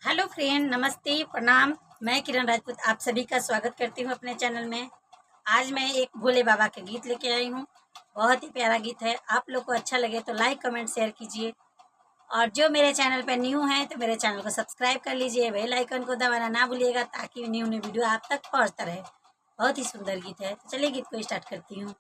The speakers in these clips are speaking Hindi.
हेलो फ्रेंड, नमस्ते, प्रणाम। मैं किरण राजपूत आप सभी का स्वागत करती हूँ अपने चैनल में। आज मैं एक भोले बाबा के गीत लेके आई हूँ। बहुत ही प्यारा गीत है। आप लोग को अच्छा लगे तो लाइक कमेंट शेयर कीजिए, और जो मेरे चैनल पे न्यू हैं तो मेरे चैनल को सब्सक्राइब कर लीजिए। बेल आइकन को दबाना ना भूलिएगा ताकि न्यू न्यू वीडियो आप तक पहुँचता रहे। बहुत ही सुंदर गीत है। तो चलिए गीत को स्टार्ट करती हूँ।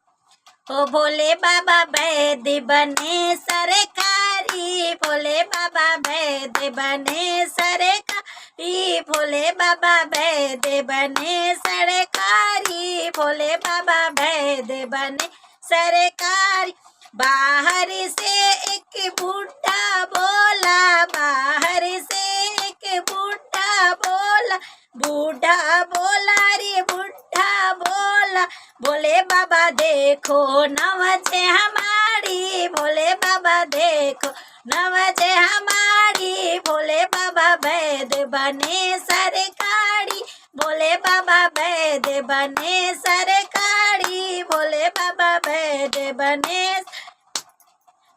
ओ भोले बाबा वैद्य बने सरकारी, भोले बाबा वैद्य बने सरकारी, भोले बाबा वैद्य बने सरकारी, भोले बाबा वैद्य बने सरकारी। बाहर से एक बूढ़ा बोला, बाहर से एक बूढ़ा बोला, बूढ़ा बोला रे बूढ़ा बोला, भोले बाबा देखो नवजे हमारी, भोले बाबा देखो नवजे हमारी, भोले बाबा वैद्य बने सरकारी, भोले बाबा वैद्य बने सरकारी, भोले बाबा वैद्य बने।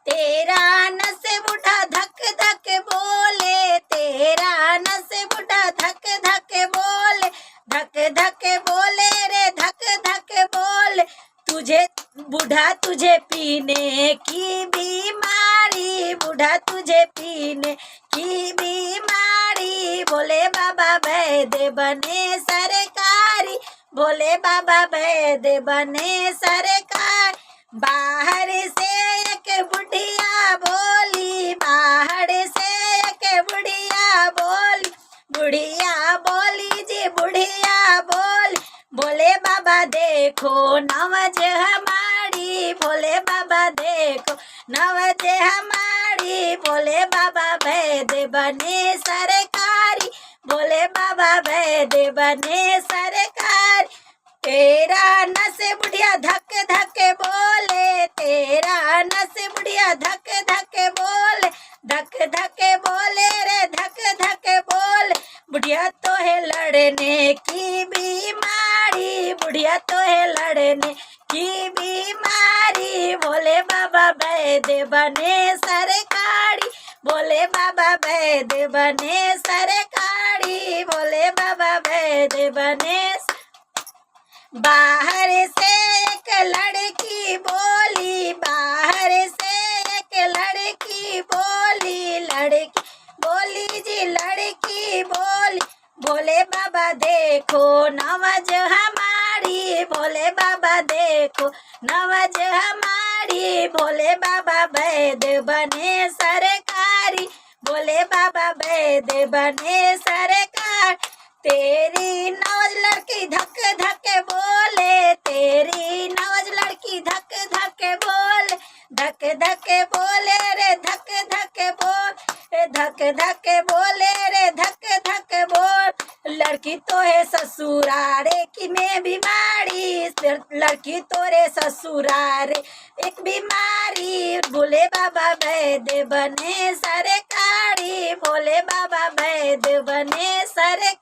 तेरा नस बूढ़ा धक धक बोले, तेरा नस बूढ़ा धक धक बोले, धक धक बोले रे धक धक बोले, तुझे बूढ़ा तुझे पीने की बीमारी, बूढ़ा तुझे पीने की बीमारी, भोले बाबा वैद्य बने सरकारी, भोले बाबा वैद्य बने सरकारी। बाहर से एक बुढ़िया बोली, बाहर से एक बुढ़िया बोली, बुढ़िया बोली जी बुढ़िया बोली, भोले बाबा देखो नवज हमारी, भोले बाबा देखो नवज हमारी, भोले बाबा वैद्य बने सरकारी, भोले बाबा वैद्य बने सरकारी। तेरा नस बुढ़िया धक धक बोले, तेरा नस बुढ़िया धक धक बोले, धक धक बोले रे धक धक बोले, बुढ़िया तो है लड़ने की बीमारी, बुढ़िया तो है लड़ने की बीमारी, भोले बाबा वैद्य बने सरकारी, भोले बाबा वैद्य बने सरकारी, भोले बाबा वैद्य बने। बाहर से एक लड़की बोली, बाहर से एक लड़की बोली, लड़की बोली जी लड़की बोली, भोले बाबा देखो नवज हमारी, भोले बाबा देखो नवज हमारी, भोले बाबा वैद्य बने सरकारी, भोले बाबा वैद्य बने सरकार। तेरी नवज लड़की धक धक बोले, तेरी नवज लड़की धक धक बोले, धक धक बोले रे धक धक बोल, धक धक बोले रे धक धक बोल, लड़की तो है ससुरारे की में बीमारी, लड़की तो रे ससुरारे एक बीमारी, भोले बाबा वैद्य बने सरकारी, भोले बाबा वैद्य बने सरकारी।